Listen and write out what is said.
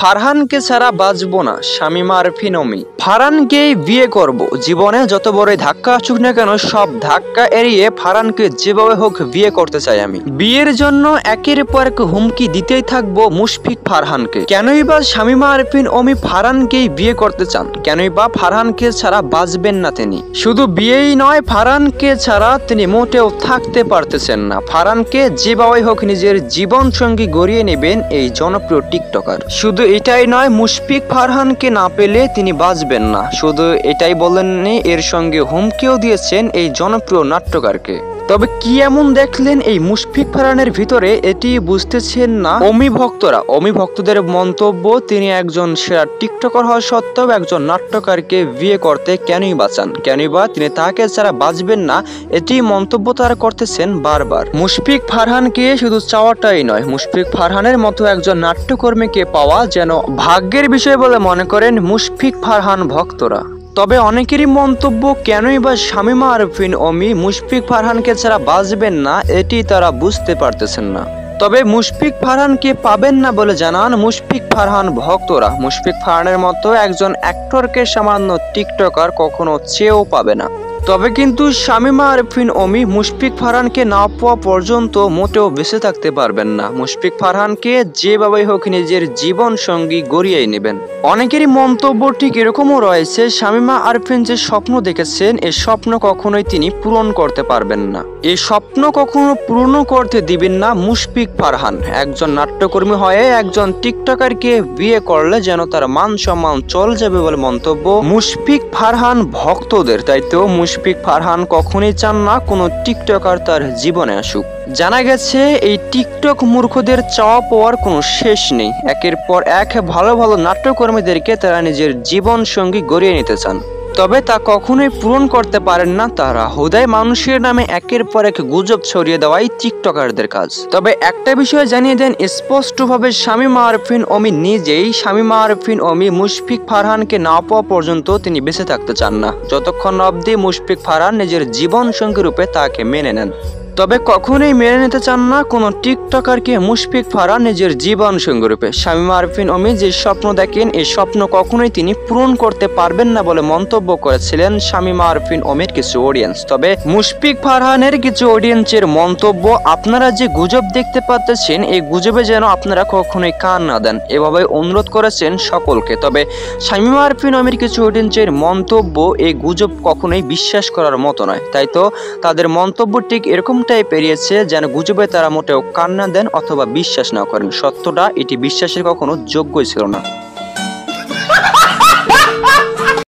ফারহানকে ছাড়া বাঁচবো না, শামীমা আরফিন অমি। ফারহানকেই বিয়ে করব, জীবনে যত বড় ধাক্কা আসুক না কেন সব ধাক্কা এড়িয়ে ফারহানকে যেভাবে হোক বিয়ে করতে চাই আমি। বিয়ের জন্য একের পর এক হুমকি দিতেই থাকবো মুশফিক ফারহানকে। কেনই বা শামীমা আরফিন অমি ফারহানকেই বিয়ে করতে চান? কেনই বা ফারহানকে ছাড়া বাঁচবেন না তিনি? শুধু বিয়েই নয়, ফারহানকে ছাড়া তিনি মোটেও থাকতে পারতেছেন না। ফারহানকে যেভাবে হোক নিজের জীবন সঙ্গী গড়িয়ে নেবেন এই জনপ্রিয় টিকটকার। শুধু এটাই নয়, মুশফিক ফারহানকে না পেলে তিনি বাঁচবেন না। শুধু এটাই বলেননি, এর সঙ্গে হুমকিও দিয়েছেন এই জনপ্রিয় নাট্যকারকে। তবে কি এমন দেখলেন এই মুশফিক ফারহানের ভিতরে, এটি বুঝতেছেন না অমি ভক্তরা। অমি ভক্তদের মন্তব্য, তিনি একজন সেরা টিকটকার হওয়া সত্ত্বেও একজন নাট্যকারকে বিয়ে করতে কেনই বাঁচান? কেনই বা তিনি তাকে ছাড়া বাঁচবেন না? এটি মন্তব্য তারা করতেছেন বারবার। মুশফিক ফারহানকে শুধু চাওয়াটাই নয়, মুশফিক ফারহানের মতো একজন নাট্যকর্মীকে পাওয়া যেন ভাগ্যের বিষয় বলে মনে করেন মুশফিক ফারহান ভক্তরা। তবে অনেকেরই মন্তব্য, কেনই বা শামীমা আরফিন অমি মুশফিক ফারহানকে ছাড়া বাঁচবেন না, এটি তারা বুঝতে পারতেছেন না। তবে মুশফিক ফারহানকে পাবেন না বলে জানান মুশফিক ফারহান ভক্তরা। মুশফিক ফারহানের মতো একজন অ্যাক্টরকে সামান্য টিকটকার কখনো চেয়েও পাবে না। তবে কিন্তু শামীমা আরফিন অমি মুশফিক ফারহানকে না পাওয়া পর্যন্ত মোটেও বেঁচে থাকতে পারবেন না। মুশফিক ফারহানকে যেভাবেই হোক নিজের জীবন সঙ্গী গড়িয়ে নেবেন। অনেকেরই মন্তব্য ঠিক এরকমও রয়েছে, শামীমা আরফিন যে স্বপ্ন দেখেছেন এই স্বপ্ন কখনোই তিনি পূরণ করতে পারবেন না। এই স্বপ্ন কখনো পূর্ণ করতে দিবেন না মুশফিক ফারহান। একজন নাট্যকর্মী হয়ে একজন টিকটকারকে বিয়ে করলে যেন তার মান সম্মান চলে যাবে বলে মন্তব্য মুশফিক ফারহান ভক্তদের। তাই তো মুশফিক ফারহান কখনোই চান না কোনো টিকটকার তার জীবনে আসুক। জানা গেছে এই টিকটক মূর্খদের চাওয়া পাওয়ার কোনো শেষ নেই। একের পর এক ভালো ভালো নাট্যকর্মীদেরকে তারা নিজের জীবন সঙ্গী গড়িয়ে নিতে চান, তবে তা কখনোই পূরণ করতে পারেন না তারা। হুদাই মানুষের নামে একের পর এক গুজব ছড়িয়ে দেওয়াই টিকটকারদের কাজ। তবে একটা বিষয় জানিয়ে দেন স্পষ্টভাবে শামীমা আরফিন অমি নিজেই, শামীমা আরফিন অমি মুশফিক ফারহানকে না পাওয়া পর্যন্ত তিনি বেঁচে থাকতে চান না, যতক্ষণ অবধি মুশফিক ফারহান নিজের জীবন সঙ্গী রূপে তাকে মেনে নেন। তবে কখনোই মেনে নিতে চান না কোনো টিকটকারকে মুশফিক ফারহান নিজের জীবন সঙ্গী রূপে। শামীমা আরফিন অমি যে স্বপ্ন দেখেন এই স্বপ্ন কখনোই তিনি পূরণ করতে পারবেন না বলে মন্তব্য করেছিলেন শামীমা আরফিন অমির কিছু অডিয়েন্স। তবে মুশফিক ফারহানের কিছু অডিয়েন্সের মন্তব্য, আপনারা যে গুজব দেখতে পাচ্ছেন এই গুজবে যেন আপনারা কখনোই কান না দেন, এভাবে অনুরোধ করেছেন সকলকে। তবে শামীমা আরফিন অমির কিছু অডিয়েন্সের মন্তব্য, এই গুজব কখনোই বিশ্বাস করার মতো নয়। তাই তো তাদের মন্তব্য ঠিক এরকম পেরিয়েছে যেন গুজবে তারা মোটেও কান না দেন অথবা বিশ্বাস না করেন। সত্যটা এটি বিশ্বাসের কখনো যোগ্যই ছিল না।